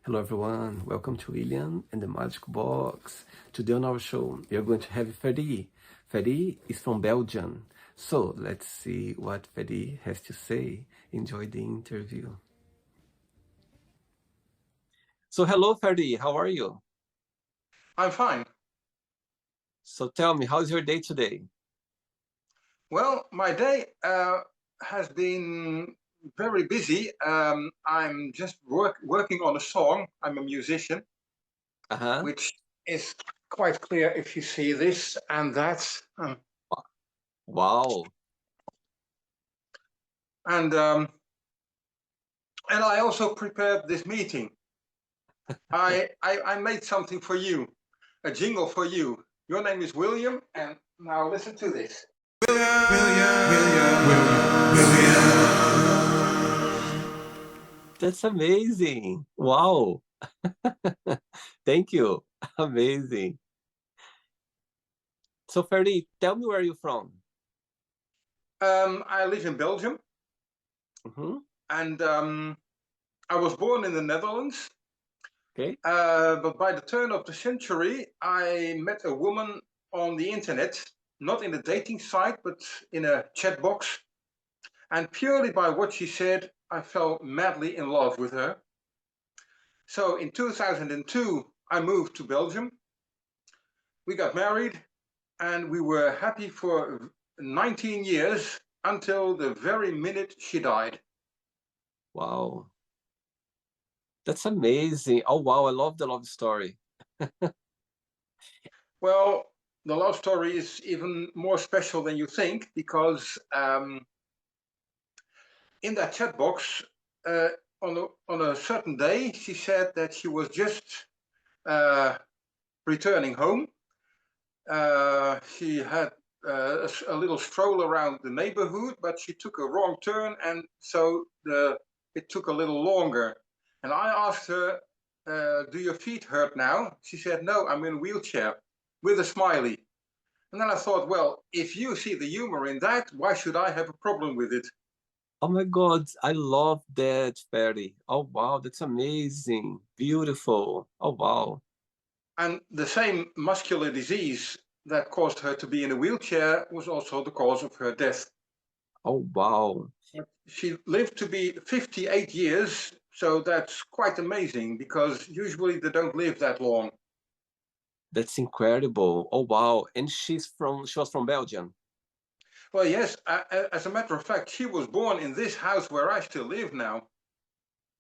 Hello everyone, welcome to William and the Magic Box. Today on our show, we are going to have Ferdy. Ferdy is from Belgium. So let's see what Ferdy has to say. Enjoy the interview. So hello Ferdy, how are you? I'm fine. So tell me, how's your day today? Well, my day has been very busy. I'm just working on a song. I'm a musician, Uh-huh. which is quite clear if you see this and that. Wow. And um, and I also prepared this meeting. I made something for you, a jingle for you. Your name is William, and now listen to this. That's amazing. Wow. Thank you. Amazing. So Ferdy, tell me where you're from. I live in Belgium, Mm-hmm. and I was born in the Netherlands. Okay. But by the turn of the century, I met a woman on the internet, not in a dating site, but in a chat box. And purely by what she said, I fell madly in love with her. So in 2002, I moved to Belgium. We got married and we were happy for 19 years until the very minute she died. Wow. That's amazing. Oh wow, I love the love story. Well, the love story is even more special than you think because in that chat box, uh, on a certain day, she said that she was just uh, returning home. She had a little stroll around the neighborhood, but she took a wrong turn, and so it took a little longer. And I asked her, "Do your feet hurt now?" She said, "No, I'm in a wheelchair," with a smiley. And then I thought, well, if you see the humor in that, why should I have a problem with it? Oh my God, I love that, Ferry. Oh wow, that's amazing. Beautiful. Oh wow. And the same muscular disease that caused her to be in a wheelchair was also the cause of her death. Oh wow. She lived to be 58 years, so that's quite amazing because usually they don't live that long. That's incredible. Oh wow. And she was from Belgium. Well, yes, as a matter of fact, she was born in this house where I still live now.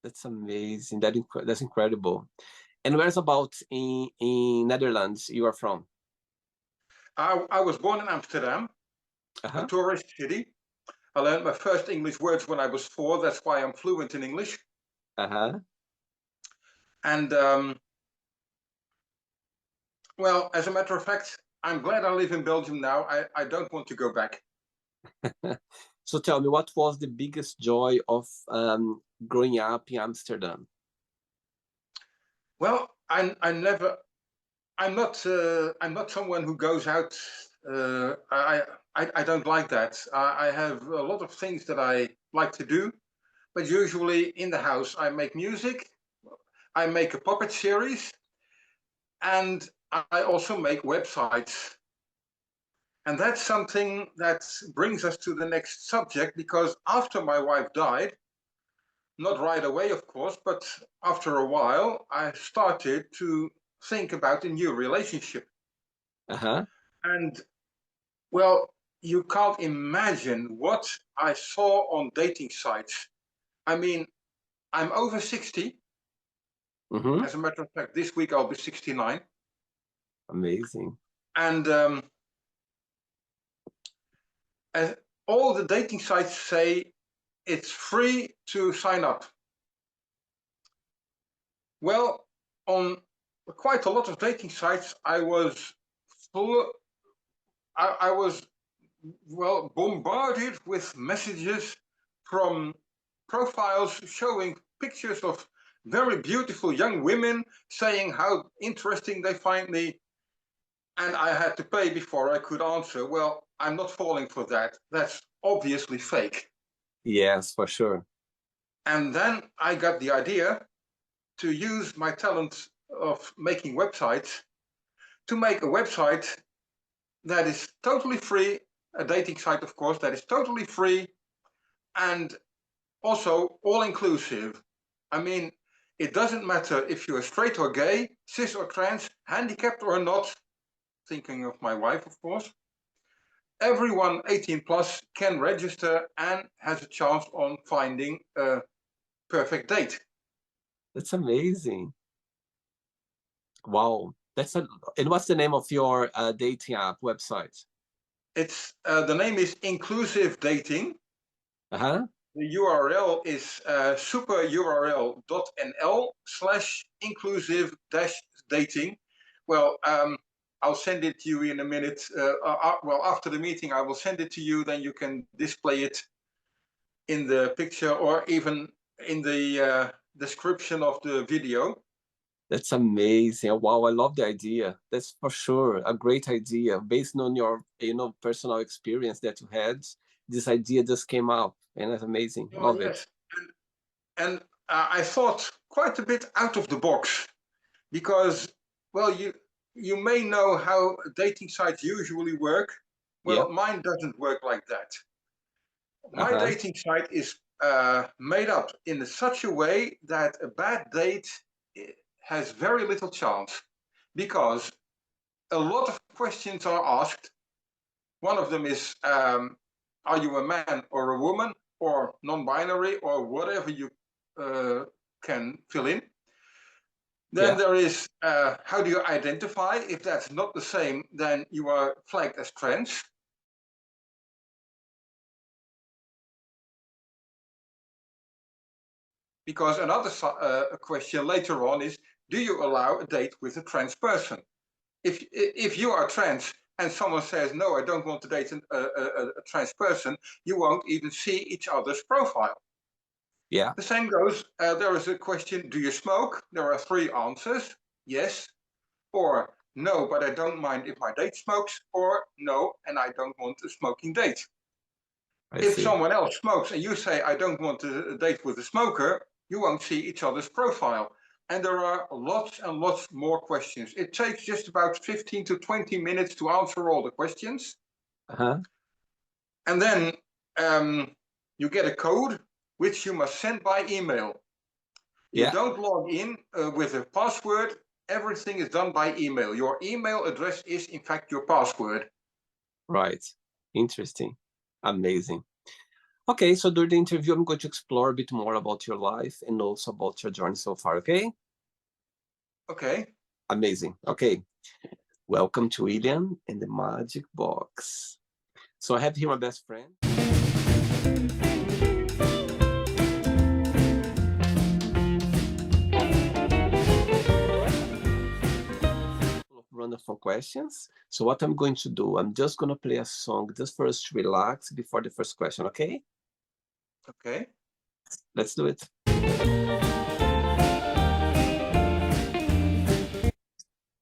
That's amazing. That's incredible. And where's about in Netherlands you are from? I was born in Amsterdam, a Uh-huh. tourist city. I learned my first English words when I was 4. That's why I'm fluent in English. Uh-huh. And well, as a matter of fact, I'm glad I live in Belgium now. I don't want to go back. So tell me, what was the biggest joy of growing up in Amsterdam? Well, I'm not someone who goes out. I don't like that. I have a lot of things that I like to do, but usually in the house I make music, I make a puppet series, and I also make websites. And that's something that brings us to the next subject because after my wife died, not right away, of course, but after a while, I started to think about a new relationship. Uh-huh. And well, you can't imagine what I saw on dating sites. I mean, I'm over 60. Mm-hmm. As a matter of fact, this week I'll be 69. Amazing. And as all the dating sites say it's free to sign up. Well, on quite a lot of dating sites, full, I was well bombarded with messages from profiles showing pictures of very beautiful young women saying how interesting they find me, and I had to pay before I could answer. Well, I'm not falling for that. That's obviously fake. Yes, for sure. And then I got the idea to use my talent of making websites to make a website that is totally free, a dating site, of course, that is totally free and also all-inclusive. I mean, it doesn't matter if you're straight or gay, cis or trans, handicapped or not, thinking of my wife, of course. Everyone 18 plus can register and has a chance on finding a perfect date. That's amazing. Wow. And what's the name of your dating app website? It's the name is Inclusive Dating. Uh-huh. The URL is superurl.nl/inclusive-dating. Well, I'll send it to you in a minute. Well, after the meeting, I will send it to you. Then you can display it in the picture or even in the description of the video. That's amazing. Wow, I love the idea. That's for sure a great idea. Based on your, personal experience that you had, this idea just came up, and that's amazing. Oh, Love it. yes. And I thought quite a bit out of the box because, well, you may know how dating sites usually work. Well, Yep. mine doesn't work like that. My Uh-huh. dating site is made up in such a way that a bad date has very little chance because a lot of questions are asked. One of them is, are you a man or a woman or non-binary or whatever you can fill in. Then Yeah. there is, how do you identify? If that's not the same, then you are flagged as trans. Because another question later on is, do you allow a date with a trans person? If you are trans and someone says, no, I don't want to date a trans person, you won't even see each other's profile. Yeah. The same goes, there is a question, do you smoke? There are 3 answers, yes, or no, but I don't mind if my date smokes, or no, and I don't want a smoking date. If see. someone else smokes and you say, I don't want to date with a smoker, you won't see each other's profile. And there are lots and lots more questions. It takes just about 15 to 20 minutes to answer all the questions. Uh-huh. And then you get a code, which you must send by email. You Yeah. don't log in with a password. Everything is done by email. Your email address is, in fact, your password. Right. Interesting. Amazing. Okay, so during the interview, I'm going to explore a bit more about your life and also about your journey so far, okay? Okay. Amazing. Okay. Welcome to Willam and the Magic Box. So I have here my best friend. Wonderful questions. So what I'm going to do, I'm just going to play a song just for us to relax before the first question, okay? Okay. Let's do it.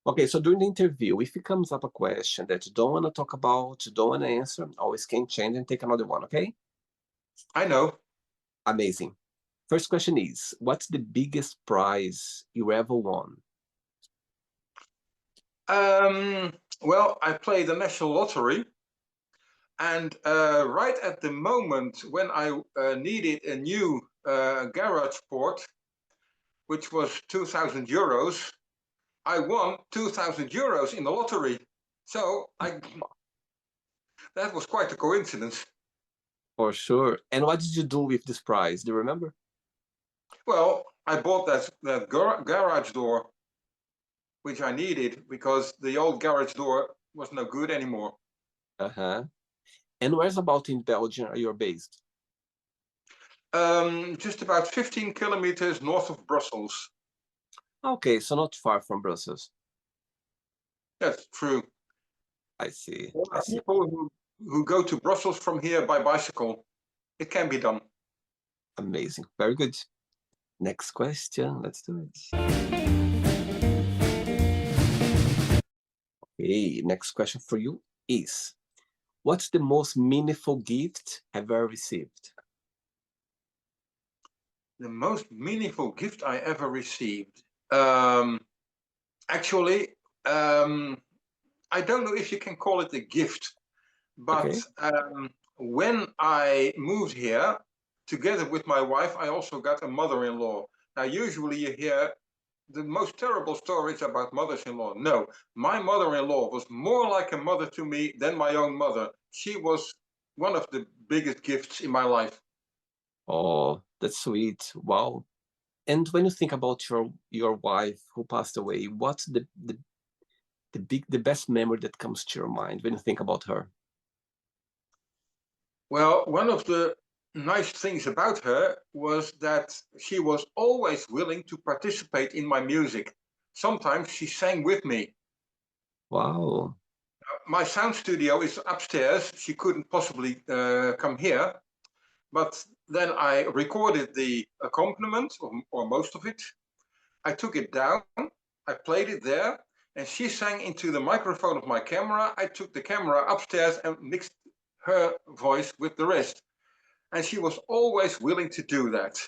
Okay, so during the interview, if it comes up a question that you don't want to talk about, you don't want to answer, always can change and take another one, okay? I know. Amazing. First question is, what's the biggest prize you ever won? Well, I play the National Lottery. And right at the moment when I needed a new garage port, which was 2,000 euros, I won 2,000 euros in the lottery. So that was quite a coincidence. For sure. And what did you do with this prize? Do you remember? Well, I bought that garage door, which I needed because the old garage door was no good anymore. Uh-huh. And where's about in Belgium are you based? Just about 15 kilometers north of Brussels. Okay, so not far from Brussels. That's true. I see. There I are see. people who go to Brussels from here by bicycle. It can be done. Amazing. Very good. Next question. Let's do it. Okay, next question for you is, what's the most meaningful gift I've ever received? The most meaningful gift I ever received. Um, Actually, I don't know if you can call it a gift, but Okay. when I moved here, together with my wife, I also got a mother-in-law. Now, usually you hear the most terrible stories about mothers-in-law. No, my mother-in-law was more like a mother to me than my own mother. She was one of the biggest gifts in my life. Oh, that's sweet. Wow. And when you think about your wife who passed away, what's the best memory that comes to your mind when you think about her? Well, one of the nice things about her was that she was always willing to participate in my music. Sometimes she sang with me. Wow. My sound studio is upstairs. She couldn't possibly come here, but then I recorded the accompaniment, or most of it. I took it down, I played it there, and she sang into the microphone of my camera. I took the camera upstairs and mixed her voice with the rest. And she was always willing to do that.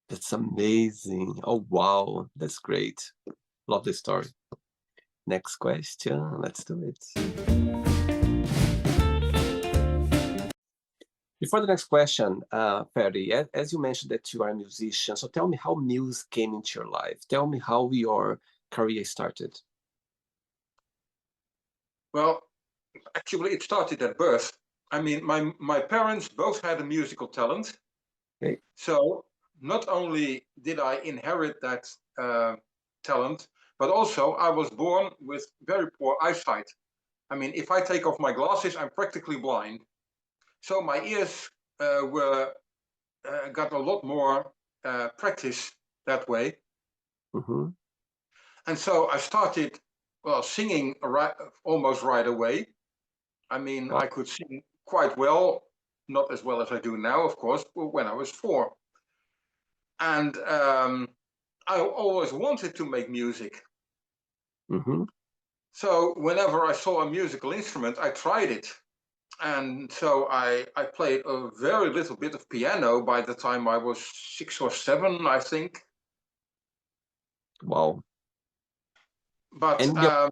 That's amazing. Oh, wow. That's great. Love this story. Next question. Let's do it. Before the next question, Ferdy, as you mentioned that you are a musician, so tell me how music came into your life. Tell me how your career started. Well, actually, it started at birth. I mean, my parents both had a musical talent. Okay. So not only did I inherit that talent, but also I was born with very poor eyesight. I mean, if I take off my glasses, I'm practically blind. So my ears were got a lot more practice that way. Mm-hmm. And so I started, well, singing almost right away. I mean, Wow. I could sing quite well, not as well as I do now, of course, but when I was 4. And I always wanted to make music. Mm-hmm. So whenever I saw a musical instrument, I tried it. And so I played a very little bit of piano by the time I was 6 or 7, I think. Wow. But And your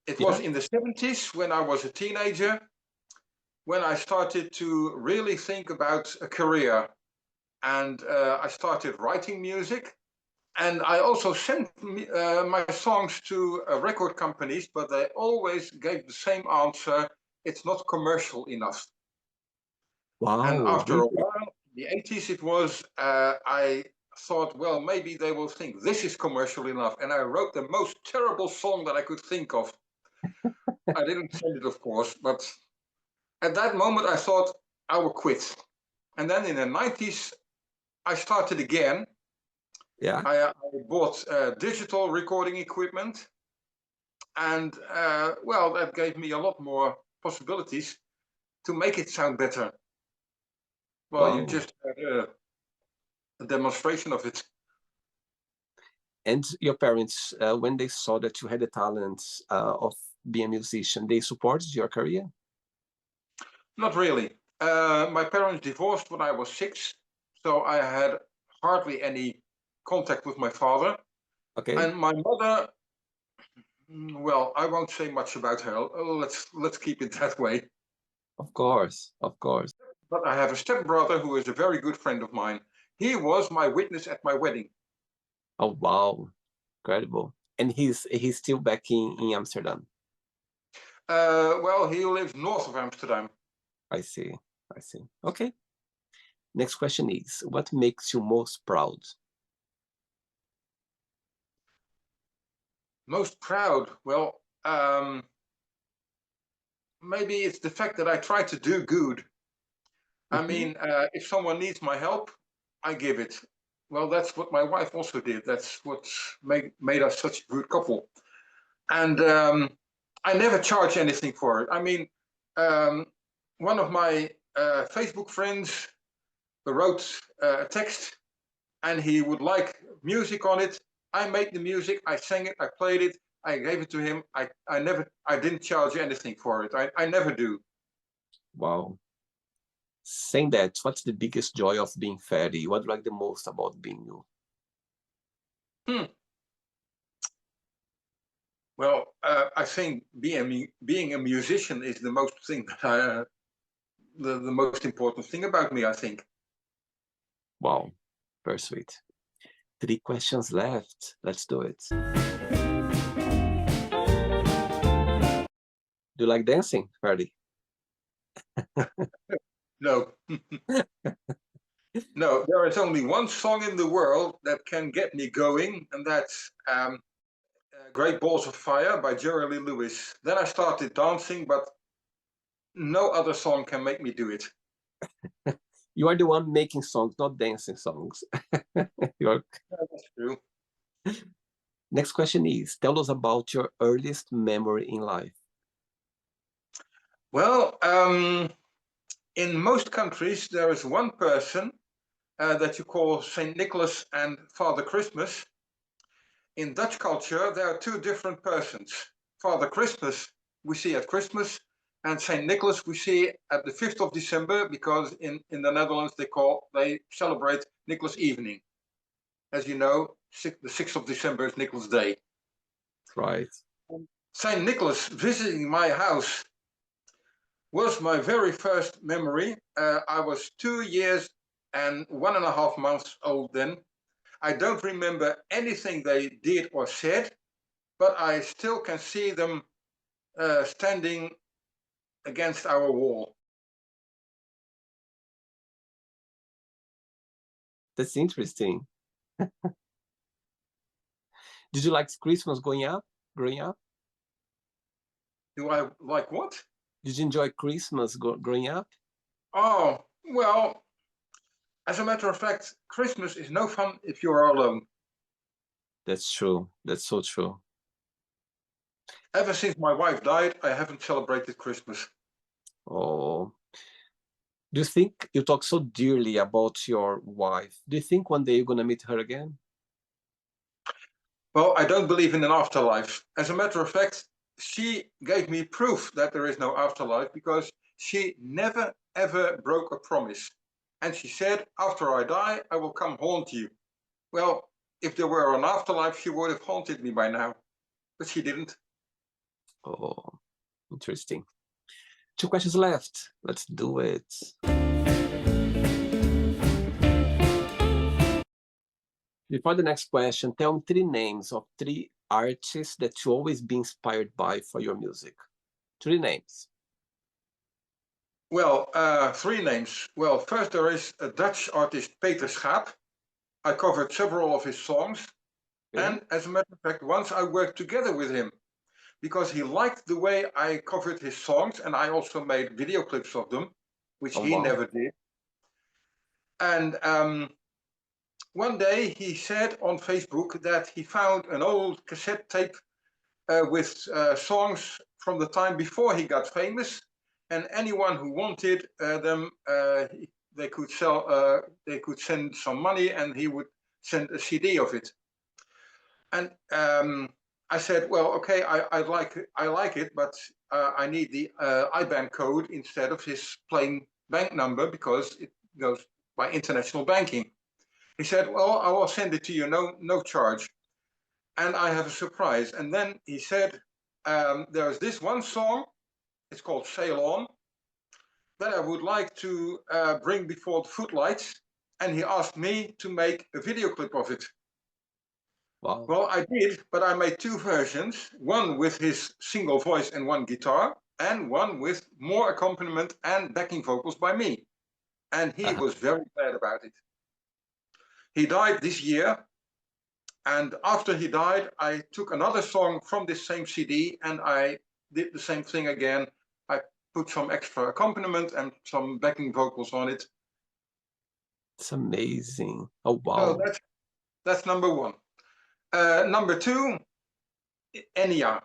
it was yeah. in the 70s when I was a teenager when I started to really think about a career. And I started writing music. And I also sent my songs to record companies, but they always gave the same answer: it's not commercial enough. And Wow, after a really? while, in the 80s, it was, I thought, well, maybe they will think this is commercial enough. And I wrote the most terrible song that I could think of. I didn't send it, of course, but at that moment, I thought I will quit. And then in the 90s, I started again. Yeah. I bought digital recording equipment, and well, that gave me a lot more possibilities to make it sound better. Well, you Wow. just had a demonstration of it. And your parents, when they saw that you had the talent of being a musician, they supported your career? Not really. My parents divorced when I was 6, so I had hardly any contact with my father. Okay. And my mother, well, I won't say much about her. Let's keep it that way. Of course. Of course. But I have a stepbrother who is a very good friend of mine. He was my witness at my wedding. Oh, wow. Incredible. And he's still back in Amsterdam. Well, he lives north of Amsterdam. I see. I see. Okay. Next question is, what makes you most proud? Most proud? Well, maybe it's the fact that I try to do good. I Mhm. mean, if someone needs my help, I give it. Well, that's what my wife also did. That's what made us such a good couple. And I never charge anything for it. I mean, um, one of my Facebook friends wrote a text, and he would like music on it. I made the music, I sang it, I played it, I gave it to him. I didn't charge anything for it. I never do. Wow. Saying that, what's the biggest joy of being Ferdy? What do you like the most about being you? Well, I think being a musician is the most thing that the most important thing about me, I think. Wow, very sweet. 3 questions left. Let's do it. Do you like dancing, Ferdy? No. No, there is only one song in the world that can get me going, and that's Great Balls of Fire by Jerry Lee Lewis. Then I started dancing, but no other song can make me do it. You are the one making songs, not dancing songs. Yeah, that's true. Next question is, tell us about your earliest memory in life. Well, in most countries, there is one person that you call Saint Nicholas and Father Christmas. In Dutch culture, there are two different persons. Father Christmas we see at Christmas, and Saint Nicholas we see at the 5th of December, because in the Netherlands they celebrate Nicholas evening. As you know, the 6th of December is Nicholas Day. Right. Saint Nicholas visiting my house was my very first memory. I was 2 years and 1.5 months old then. I don't remember anything they did or said, but I still can see them standing against our wall. That's interesting. Did you like Christmas growing up? Do I like what? Did you enjoy Christmas growing up? Oh, well, as a matter of fact, Christmas is no fun if you are alone. That's true. That's so true. Ever since my wife died, I haven't celebrated Christmas. Oh. Do you think you talk so dearly about your wife? Do you think one day you're going to meet her again? Well, I don't believe in an afterlife. As a matter of fact, she gave me proof that there is no afterlife, because she never ever broke a promise. And she said, after I die, I will come haunt you. Well, if there were an afterlife, she would have haunted me by now, but she didn't. Oh, interesting. 2 questions left. Let's do it. Before the next question, tell me 3 names of 3 artists that you always be inspired by for your music. 3 names. Well, 3 names. Well, first there is a Dutch artist, Peter Schaap. I covered several of his songs. Okay. And as a matter of fact, once I worked together with him, because he liked the way I covered his songs, and I also made video clips of them, which he wow. never did. And one day he said on Facebook that he found an old cassette tape with songs from the time before he got famous, and anyone who wanted them, they could sell. They could send some money, and he would send a CD of it. And I said, well, okay, I like it, but I need the IBAN code instead of his plain bank number, because it goes by international banking. He said, well, I will send it to you, no charge. And I have a surprise. And then he said, there is this one song, it's called Sail On, that I would like to bring before the footlights. And he asked me to make a video clip of it. Wow. Well, I did, but I made 2 versions, one with his single voice and one guitar, and one with more accompaniment and backing vocals by me. And he was very glad about it. He died this year, and after he died, I took another song from this same CD and I did the same thing again. I put some extra accompaniment and some backing vocals on it. It's amazing. Oh, wow. So that's number 1. Number 2, Enya.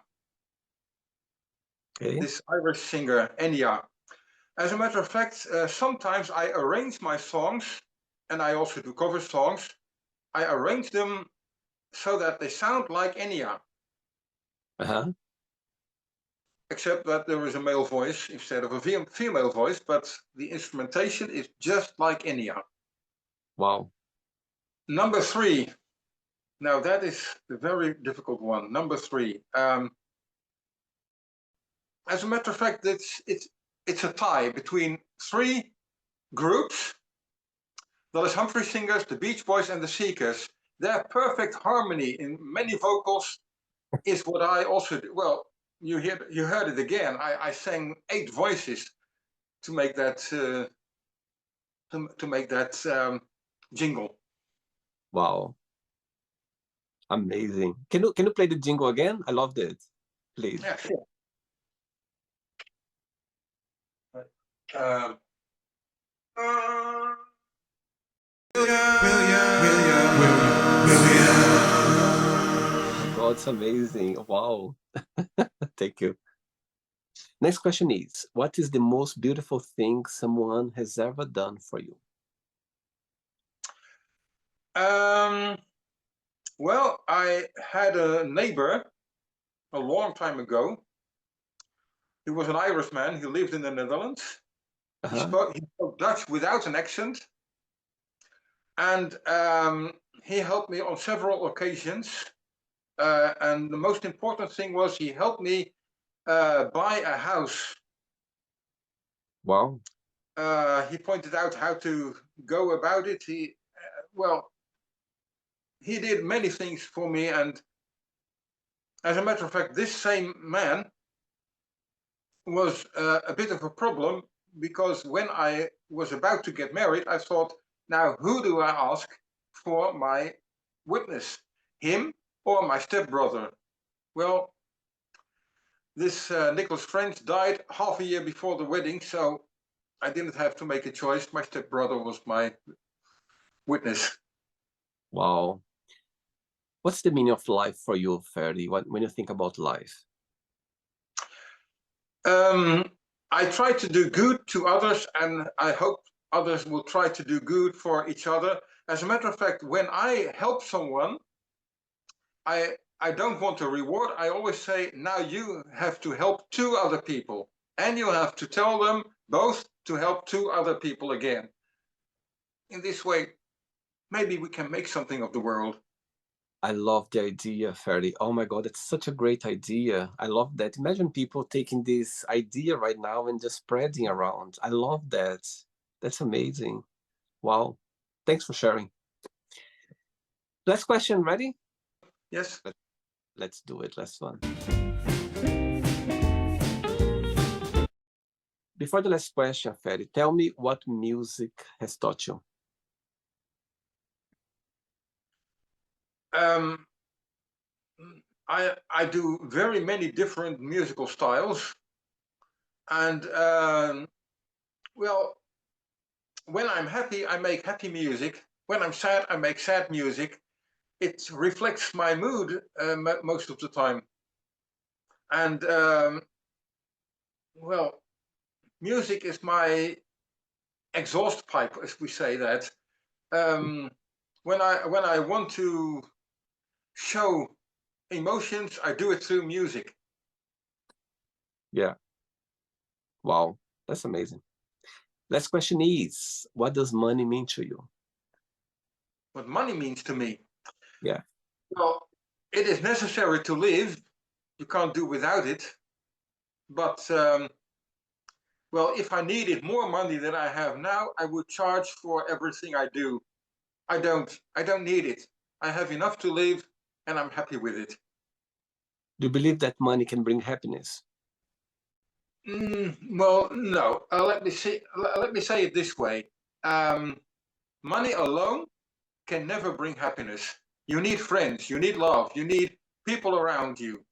Okay. This Irish singer, Enya. As a matter of fact, sometimes I arrange my songs, and I also do cover songs. I arrange them so that they sound like Enya. Uh-huh. except that there is a male voice instead of a female voice, but the instrumentation is just like India. Wow. Number 3. Now that is the very difficult one. Number 3. As a matter of fact, it's a tie between 3 groups. That is Humphrey Singers, the Beach Boys, and the Seekers. Their perfect harmony in many vocals is what I also do. Well, you heard it again. I sang 8 voices to make that jingle. Wow. Amazing. Can you play the jingle again? I loved it. Please. Yeah, sure. Willam. God, it's amazing. Wow. Thank you. Next question is, what is the most beautiful thing someone has ever done for you? Well, I had a neighbor a long time ago. He was an Irishman. He lived in the Netherlands. He spoke Dutch without an accent. And he helped me on several occasions. And the most important thing was he helped me buy a house. Wow. He pointed out how to go about it. He did many things for me. And as a matter of fact, this same man was a bit of a problem, because when I was about to get married, I thought, now who do I ask for my witness? Him or my stepbrother? Well, this Nicholas French died half a year before the wedding, so I didn't have to make a choice. My stepbrother was my witness. Wow. What's the meaning of life for you, Ferdy, when you think about life? I try to do good to others, and I hope others will try to do good for each other. As a matter of fact, when I help someone, I don't want a reward. I always say, now you have to help 2 other people, and you have to tell them both to help 2 other people again. In this way, maybe we can make something of the world. I love the idea, Ferdy. Oh my God, it's such a great idea. I love that. Imagine people taking this idea right now and just spreading around. I love that. That's amazing. Wow. Thanks for sharing. Last question, ready? Yes. Let's do it. Last one. Before the last question, Ferdy, tell me what music has taught you. I do very many different musical styles, and well, when I'm happy, I make happy music. When I'm sad, I make sad music. It reflects my mood most of the time. And well, music is my exhaust pipe, as we say that. When I want to show emotions, I do it through music. Yeah. Wow, that's amazing. Last question is, what does money mean to you? What money means to me? Yeah. Well, it is necessary to live. You can't do without it. But well, if I needed more money than I have now, I would charge for everything I do. I don't need it. I have enough to live, and I'm happy with it. Do you believe that money can bring happiness? Well, no. Let me say it this way. Money alone can never bring happiness. You need friends, you need love, you need people around you,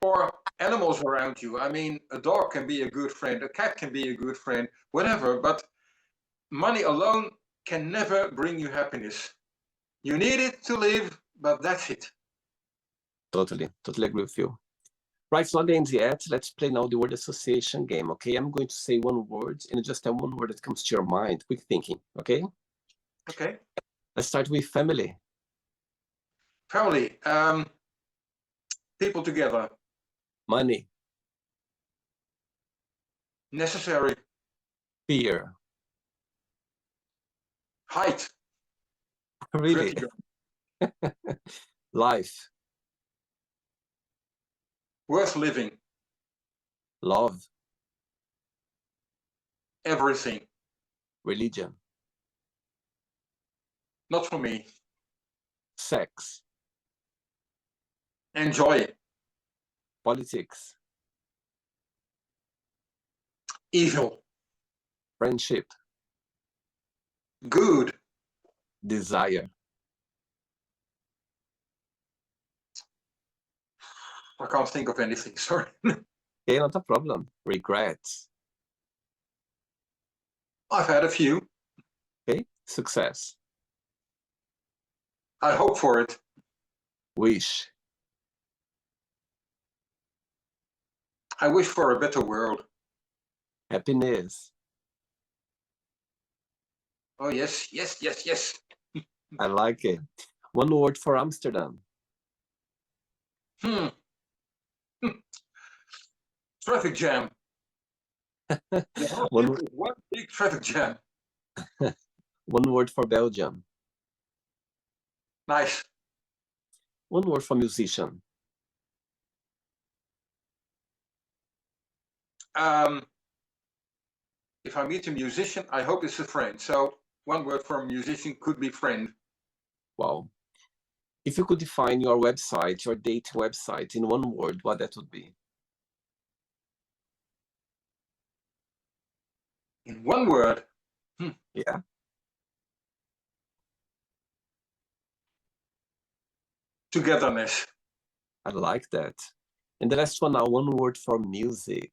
or animals around you. I mean, a dog can be a good friend, a cat can be a good friend, whatever, but money alone can never bring you happiness. You need it to live, but that's it. Totally agree with you. Right, it's not the end yet. Let's play now the word association game, okay? I'm going to say one word, and just tell one word that comes to your mind. Quick thinking, okay? Okay. Let's start with family. Family. People together. Money. Necessary. Fear. Height. Really? Vertigo. Life. Worth living. Love. Everything. Religion. Not for me. Sex. Enjoy. Politics. Evil. Friendship. Good. Desire. I can't think of anything, sorry. Okay, not a problem. Regrets. I've had a few. Okay, success. I hope for it. Wish. I wish for a better world. Happiness. Oh, yes, yes, yes, yes. I like it. One word for Amsterdam. Hmm. Traffic jam. The whole One, city is one big traffic jam. one word for Belgium. Nice. One word for musician. If I meet a musician, I hope it's a friend. So one word for a musician could be friend. Wow. If you could define your website, your dating website in one word, what that would be? In one word. Yeah. Togetherness. I like that. And the last one now, one word for music.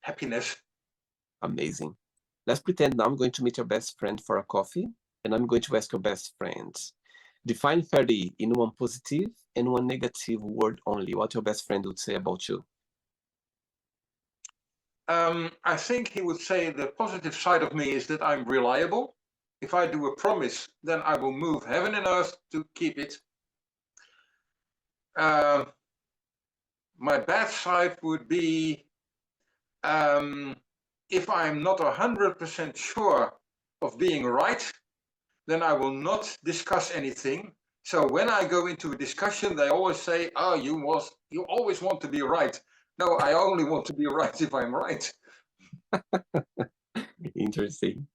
Happiness. Amazing. Let's pretend now I'm going to meet your best friend for a coffee, and I'm going to ask your best friend. Define Ferdy in one positive and one negative word only. What your best friend would say about you? I think he would say the positive side of me is that I'm reliable. If I do a promise, then I will move heaven and earth to keep it. My bad side would be if I'm not 100% sure of being right, then I will not discuss anything. So when I go into a discussion, they always say, "Oh, you always want to be right." No, I only want to be right if I'm right. Interesting.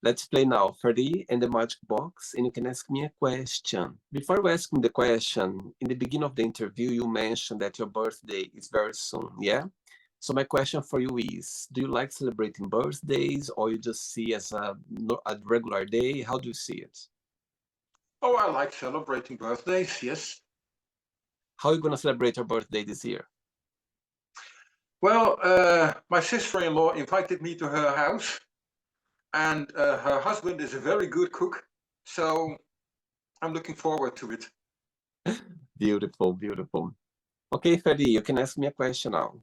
Let's play now, Ferdy and the magic box, and you can ask me a question. Before you ask me the question, in the beginning of the interview, you mentioned that your birthday is very soon, yeah? So my question for you is, do you like celebrating birthdays, or you just see as a regular day? How do you see it? Oh, I like celebrating birthdays, yes. How are you going to celebrate your birthday this year? Well, my sister-in-law invited me to her house, and her husband is a very good cook, so I'm looking forward to it. Beautiful, beautiful. Okay, Ferdy, you can ask me a question now.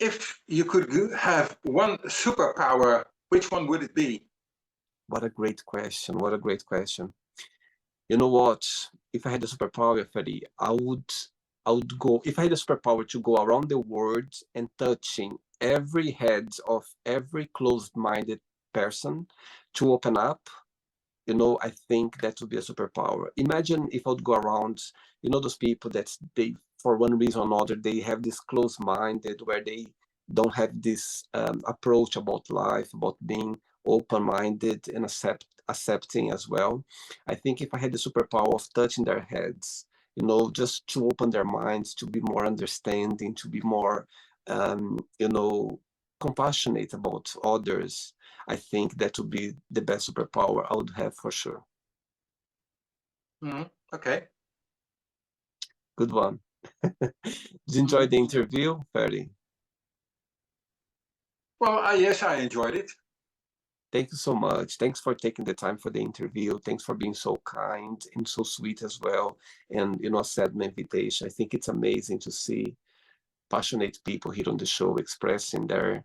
If you could have one superpower, which one would it be? What a great question. What a great question. You know what? If I had a superpower, Ferdy, I would go, if I had a superpower to go around the world and touching every head of every closed-minded person to open up, I think that would be a superpower. Imagine if I would go around, those people that they, for one reason or another, they have this close-minded where they don't have this approach about life, about being open-minded and accepting as well. I think if I had the superpower of touching their heads, just to open their minds, to be more understanding, to be more, compassionate about others, I think that would be the best superpower I would have for sure. Okay. Good one. Did you enjoy the interview, Ferdy? Well, yes, I enjoyed it. Thank you so much. Thanks for taking the time for the interview. Thanks for being so kind and so sweet as well. And, accept my invitation. I think it's amazing to see passionate people here on the show expressing their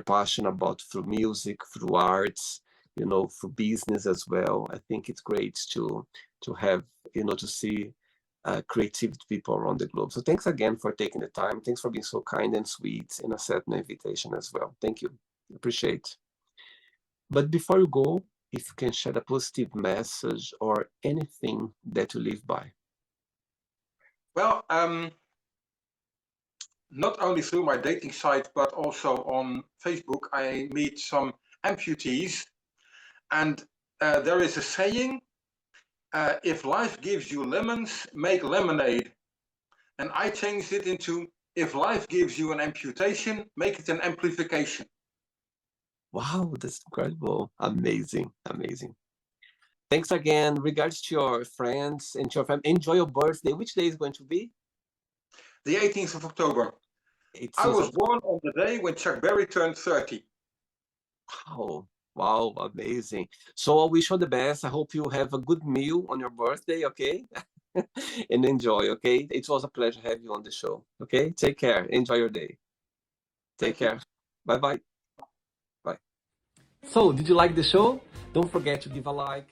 passion about through music, through arts, through business as well. I think it's great to have, to see creativity people around the globe. So thanks again for taking the time. Thanks for being so kind and sweet and accepting the invitation as well. Thank you. Appreciate. But before you go, if you can share a positive message or anything that you live by. Well, not only through my dating site, but also on Facebook, I meet some amputees. And there is a saying, if life gives you lemons, make lemonade. And I changed it into, if life gives you an amputation, make it an amplification. Wow, that's incredible. Amazing, amazing. Thanks again. Regards to your friends and to your family. Enjoy your birthday. Which day is going to be? The 18th of October. I 18th was of born on the day when Chuck Berry turned 30. Wow, wow, amazing. So I wish you all the best. I hope you have a good meal on your birthday, okay? And enjoy, okay? It was a pleasure having you on the show, okay? Take care. Enjoy your day. Take Thank you. care. Bye-bye. Bye. So, did you like the show? Don't forget to give a like,